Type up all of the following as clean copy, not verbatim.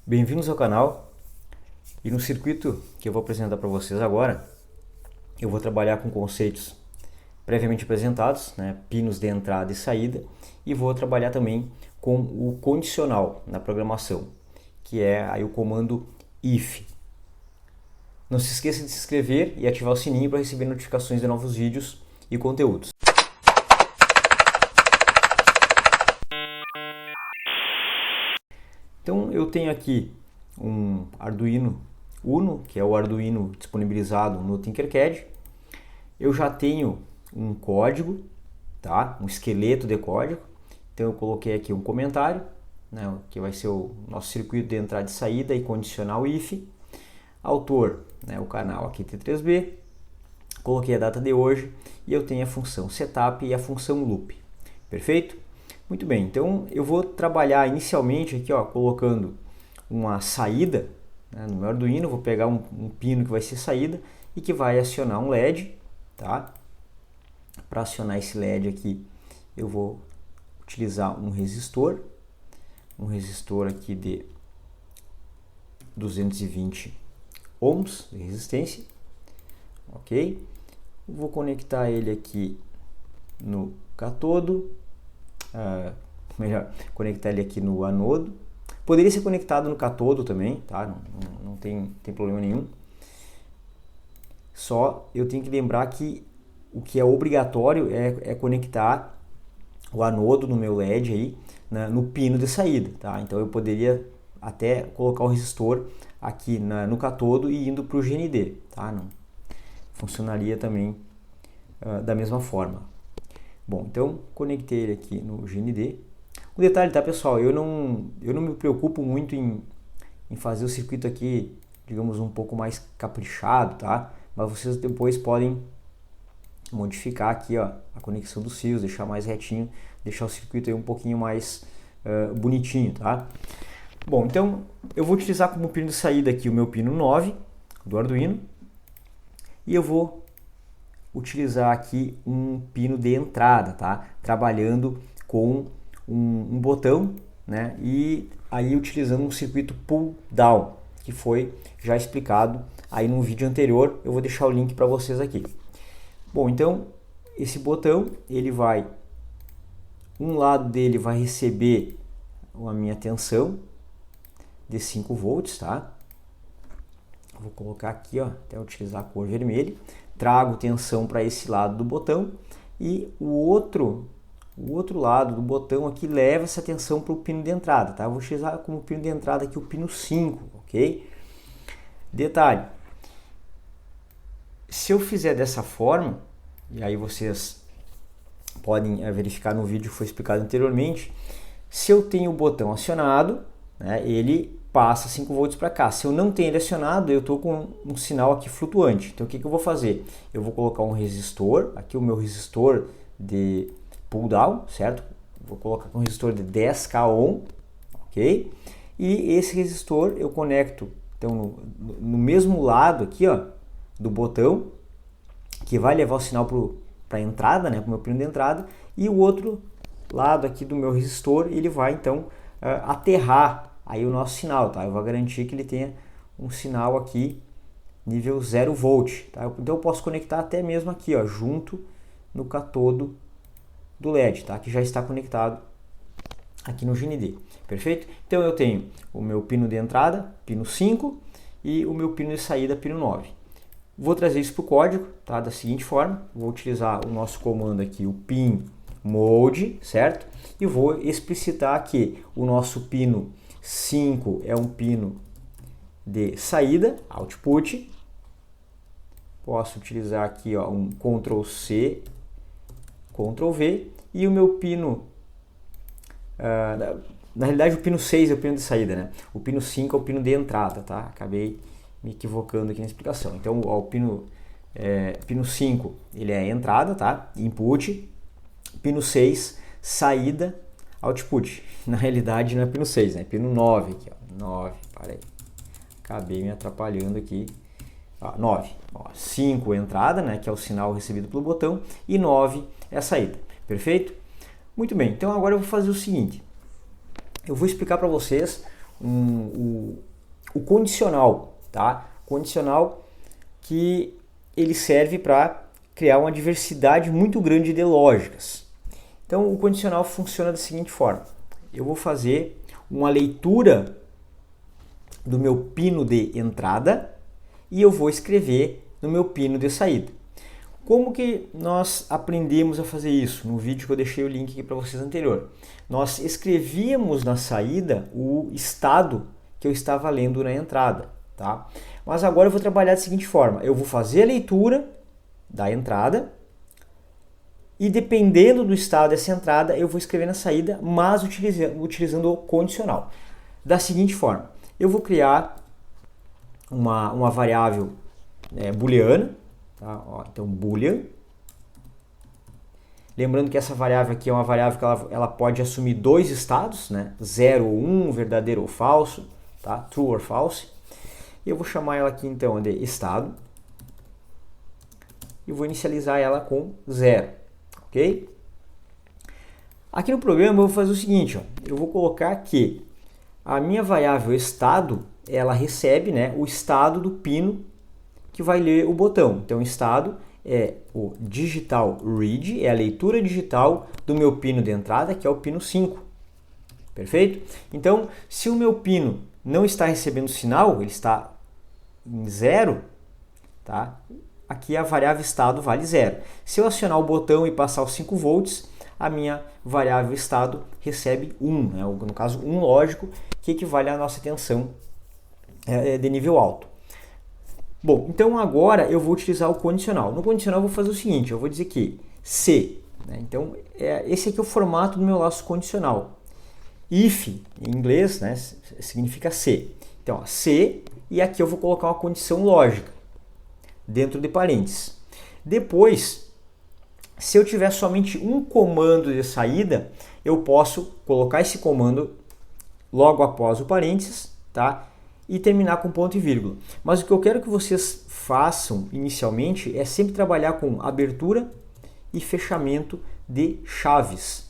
Bem-vindos ao canal. E no circuito que eu vou apresentar para vocês agora, eu vou trabalhar com conceitos previamente apresentados, né, pinos de entrada e saída, e vou trabalhar também com o condicional na programação, que é aí o comando if. Não se esqueça de se inscrever e ativar o sininho para receber notificações de novos vídeos e conteúdos. Então eu tenho aqui um Arduino Uno, que é o Arduino disponibilizado no Tinkercad. Eu já tenho um código, tá? Um esqueleto de código. Então eu coloquei aqui um comentário, né, que vai ser o nosso circuito de entrada e saída e condicional if. Autor, né, o canal aqui T3B. Coloquei a data de hoje e eu tenho a função setup e a função loop. Perfeito? Muito bem, então eu vou trabalhar inicialmente aqui, ó, colocando uma saída, né, no meu Arduino. Vou pegar um pino que vai ser saída e que vai acionar um LED, tá? Para acionar esse LED aqui, eu vou utilizar um resistor aqui de 220 ohms de resistência, ok? Vou conectar ele aqui no catodo. Melhor, conectar ele aqui no anodo. Poderia ser conectado no catodo também, tá? Não tem problema nenhum. Só eu tenho que lembrar que o que é obrigatório é conectar o anodo no meu LED aí, né, no pino de saída, tá? Então eu poderia até colocar o resistor aqui no catodo e indo para o GND, tá? Não, funcionaria também da mesma forma. Bom, então conectei ele aqui no GND. Um detalhe, tá, pessoal? Eu não me preocupo muito em fazer o circuito aqui, digamos, um pouco mais caprichado, tá? Mas vocês depois podem modificar aqui, ó, a conexão dos fios, deixar mais retinho, deixar o circuito aí um pouquinho mais bonitinho, tá? Bom, então eu vou utilizar como pino de saída aqui o meu pino 9 do Arduino e eu vou utilizar aqui um pino de entrada, tá? Trabalhando com um botão, né? E aí utilizando um circuito pull down, que foi já explicado aí no vídeo anterior. Eu vou deixar o link para vocês aqui. Bom, então esse botão, ele vai, um lado dele vai receber a minha tensão de 5 volts, tá? Vou colocar aqui, ó, até utilizar a cor vermelha. Trago tensão para esse lado do botão e o outro lado do botão aqui leva essa tensão para o pino de entrada, tá? Eu vou utilizar como pino de entrada aqui o pino 5, ok? Detalhe, se eu fizer dessa forma, e aí vocês podem verificar no vídeo que foi explicado anteriormente, se eu tenho o botão acionado, né, ele passa 5 volts para cá. Se eu não tenho ele acionado, eu estou com um sinal aqui flutuante. Então o que eu vou fazer? Eu vou colocar um resistor, aqui o meu resistor de pull down, certo? Vou colocar um resistor de 10k ohm, ok? E esse resistor eu conecto então no mesmo lado aqui, ó, do botão, que vai levar o sinal para a entrada, né, para o meu pino de entrada, e o outro lado aqui do meu resistor, ele vai então aterrar aí o nosso sinal, tá? Eu vou garantir que ele tenha um sinal aqui nível 0 volt, tá? Então eu posso conectar até mesmo aqui, ó, junto no catodo do LED, tá? Que já está conectado aqui no GND, perfeito? Então eu tenho o meu pino de entrada, pino 5, e o meu pino de saída, pino 9. Vou trazer isso para o código, tá? Da seguinte forma, vou utilizar o nosso comando aqui, o pin mode, certo? E vou explicitar que o nosso pino 5 é um pino de saída, output. Posso utilizar aqui, ó, um Ctrl C, Ctrl V, e o meu pino, na realidade o pino 6 é o pino de saída, né? O pino 5 é o pino de entrada, tá? Acabei me equivocando aqui na explicação. Então ó, o pino 5 ele é entrada, tá? Input. Pino 6, saída, output. Na realidade não é pino 6, né? Pino 9 aqui, ó. 9, parei. Acabei me atrapalhando aqui. Ó, 9. Ó, 5 entrada, né? Que é o sinal recebido pelo botão. E 9 é a saída. Perfeito? Muito bem. Então agora eu vou fazer o seguinte. Eu vou explicar para vocês o condicional, tá? Condicional que ele serve para criar uma diversidade muito grande de lógicas. Então, o condicional funciona da seguinte forma. Eu vou fazer uma leitura do meu pino de entrada e eu vou escrever no meu pino de saída. Como que nós aprendemos a fazer isso? No vídeo que eu deixei o link aqui para vocês anterior. Nós escrevíamos na saída o estado que eu estava lendo na entrada, tá? Mas agora eu vou trabalhar da seguinte forma. Eu vou fazer a leitura da entrada e dependendo do estado dessa entrada, eu vou escrever na saída, mas utilizando o condicional. Da seguinte forma, eu vou criar uma variável booleana, tá? Ó, então, boolean. Lembrando que essa variável aqui é uma variável que ela pode assumir dois estados, né? 0 ou 1, verdadeiro ou falso, tá? True or false. E eu vou chamar ela aqui então de estado e vou inicializar ela com 0, ok? Aqui no programa eu vou fazer o seguinte, ó, eu vou colocar que a minha variável estado, ela recebe, né, o estado do pino que vai ler o botão. Então, o estado é o digital read, é a leitura digital do meu pino de entrada, que é o pino 5. Perfeito? Então, se o meu pino não está recebendo sinal, ele está em 0, tá? Aqui a variável estado vale 0. Se eu acionar o botão e passar os 5 volts, a minha variável estado recebe 1, né? No caso 1 lógico, que equivale à nossa tensão de nível alto. Bom, então agora eu vou utilizar o condicional. No condicional eu vou fazer o seguinte, eu vou dizer que se, né? Então esse aqui é o formato do meu laço condicional. If, em inglês, né, significa se. Então, se, e aqui eu vou colocar uma condição lógica dentro de parênteses. Depois, se eu tiver somente um comando de saída, eu posso colocar esse comando logo após o parênteses, tá? E terminar com ponto e vírgula. Mas o que eu quero que vocês façam inicialmente é sempre trabalhar com abertura e fechamento de chaves.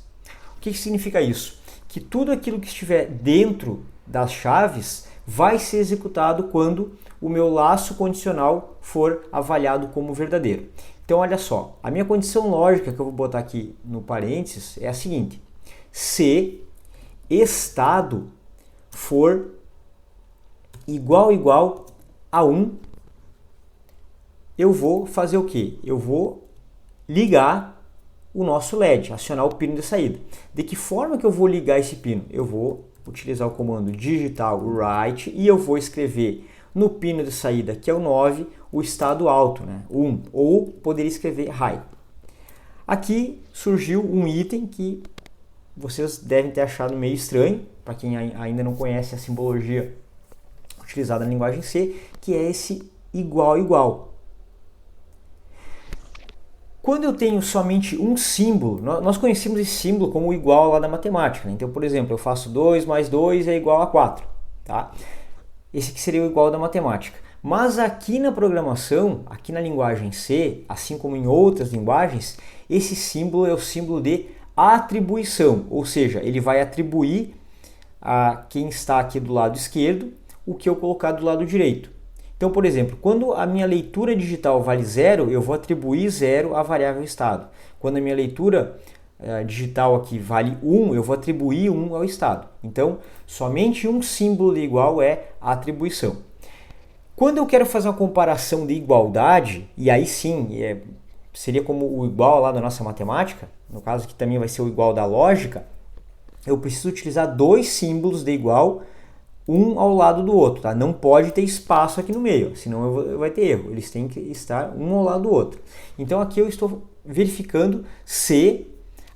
O que significa isso? Que tudo aquilo que estiver dentro das chaves vai ser executado quando o meu laço condicional for avaliado como verdadeiro. Então, olha só, a minha condição lógica que eu vou botar aqui no parênteses é a seguinte: se estado for igual a 1, eu vou fazer o quê? Eu vou ligar o nosso LED, acionar o pino de saída. De que forma que eu vou ligar esse pino? Eu vou utilizar o comando digital write e eu vou escrever no pino de saída, que é o 9, o estado alto, né? 1, ou poderia escrever high. Aqui surgiu um item que vocês devem ter achado meio estranho, para quem ainda não conhece a simbologia utilizada na linguagem C, que é esse igual. Quando eu tenho somente um símbolo, nós conhecemos esse símbolo como o igual lá da matemática, né? Então, por exemplo, eu faço 2 mais 2 é igual a 4, tá? Esse aqui seria o igual da matemática. Mas aqui na programação, aqui na linguagem C, assim como em outras linguagens, esse símbolo é o símbolo de atribuição, ou seja, ele vai atribuir a quem está aqui do lado esquerdo o que eu colocar do lado direito. Então, por exemplo, quando a minha leitura digital vale 0, eu vou atribuir 0 à variável estado. Quando a minha leitura digital aqui vale 1, eu vou atribuir 1 ao estado. Então, somente um símbolo de igual é a atribuição. Quando eu quero fazer uma comparação de igualdade, e aí sim, seria como o igual lá da nossa matemática, no caso aqui também vai ser o igual da lógica, eu preciso utilizar dois símbolos de igual, um ao lado do outro, tá? Não pode ter espaço aqui no meio, senão vai ter erro. Eles têm que estar um ao lado do outro. Então aqui eu estou verificando se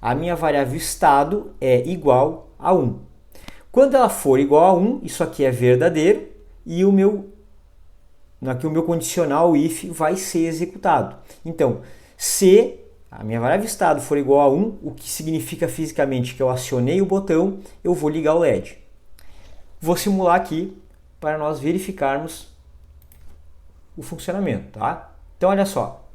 a minha variável estado é igual a 1. Quando ela for igual a 1, isso aqui é verdadeiro e aqui o meu condicional if vai ser executado. Então, se a minha variável estado for igual a 1, o que significa fisicamente que eu acionei o botão, eu vou ligar o LED. Vou simular aqui para nós verificarmos o funcionamento, tá? Então, olha só,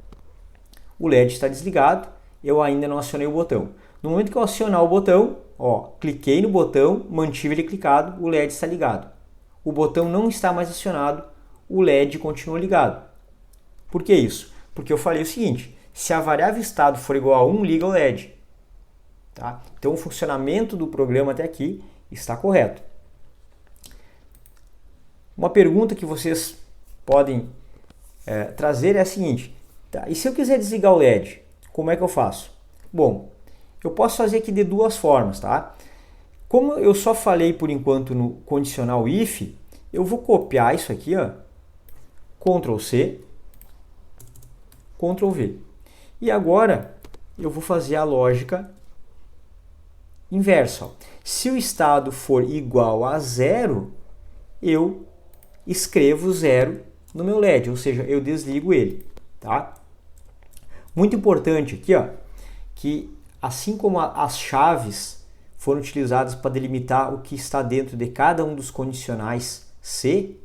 o LED está desligado, eu ainda não acionei o botão. No momento que eu acionar o botão, ó, cliquei no botão, mantive ele clicado, o LED está ligado. o botão não está mais acionado, o LED continua ligado. Por que isso? Porque eu falei o seguinte, se a variável estado for igual a 1, liga o LED. Tá? Então o funcionamento do programa até aqui está correto. Uma pergunta que vocês podem trazer é a seguinte, tá? E se eu quiser desligar o LED, como é que eu faço? Bom, eu posso fazer aqui de duas formas, tá? Como eu só falei por enquanto no condicional if, eu vou copiar isso aqui, ó, Ctrl C, Ctrl V. E agora eu vou fazer a lógica inversa. Ó. Se o estado for igual a 0, eu escrevo 0 no meu LED, ou seja, eu desligo ele. Tá? Muito importante aqui, ó, que assim como as chaves foram utilizadas para delimitar o que está dentro de cada um dos condicionais C,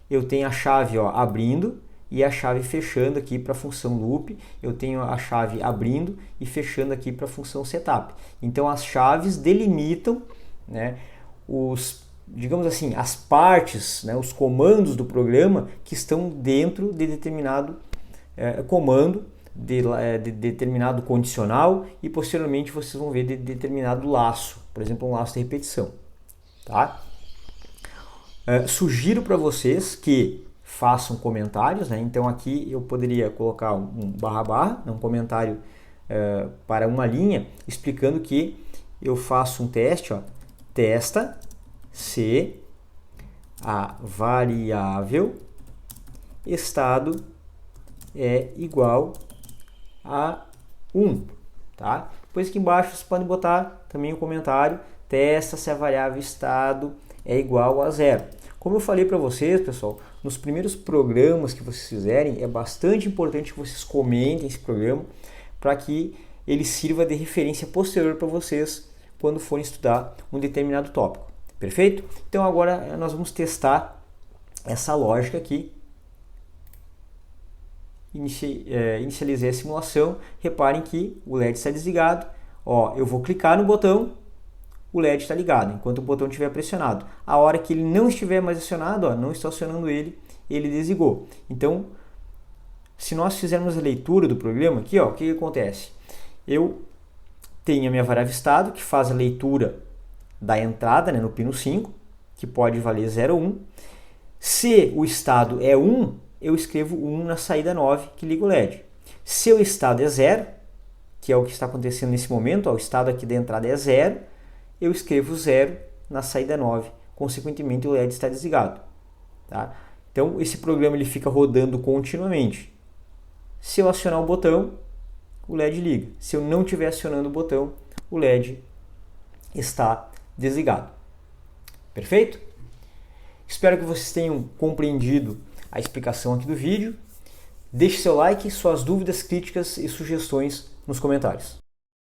eu tenho a chave ó, abrindo e a chave fechando aqui para a função loop, eu tenho a chave abrindo e fechando aqui para a função setup. Então as chaves delimitam, né, digamos assim, as partes, né, os comandos do programa que estão dentro de determinado comando, de determinado condicional e posteriormente vocês vão ver de determinado laço, por exemplo, um laço de repetição. Tá? Sugiro para vocês que façam comentários, né? Então aqui eu poderia colocar um barra, um comentário para uma linha, explicando que eu faço um teste, ó, testa se a variável estado é igual a 1, tá? Depois aqui embaixo vocês podem botar também um comentário, testa se a variável estado é igual a 0. Como eu falei para vocês, pessoal, nos primeiros programas que vocês fizerem, é bastante importante que vocês comentem esse programa para que ele sirva de referência posterior para vocês quando forem estudar um determinado tópico. Perfeito? Então agora nós vamos testar essa lógica aqui. Inicializei a simulação, reparem que o LED está desligado. Ó, eu vou clicar no botão, o LED está ligado, enquanto o botão estiver pressionado. A hora que ele não estiver mais acionado, ó, não estou acionando ele, ele desligou. Então, se nós fizermos a leitura do programa, aqui, ó, o que acontece? Eu tenho a minha variável estado, que faz a leitura da entrada, né, no pino 5, que pode valer 0 ou 1. Se o estado é 1, eu escrevo 1 na saída 9, que liga o LED. Se o estado é 0, que é o que está acontecendo nesse momento, ó, o estado aqui da entrada é 0, eu escrevo 0 na saída 9, consequentemente o LED está desligado. Tá? Então esse programa ele fica rodando continuamente. Se eu acionar o botão, o LED liga. Se eu não estiver acionando o botão, o LED está desligado. Perfeito? Espero que vocês tenham compreendido a explicação aqui do vídeo. Deixe seu like, suas dúvidas, críticas e sugestões nos comentários.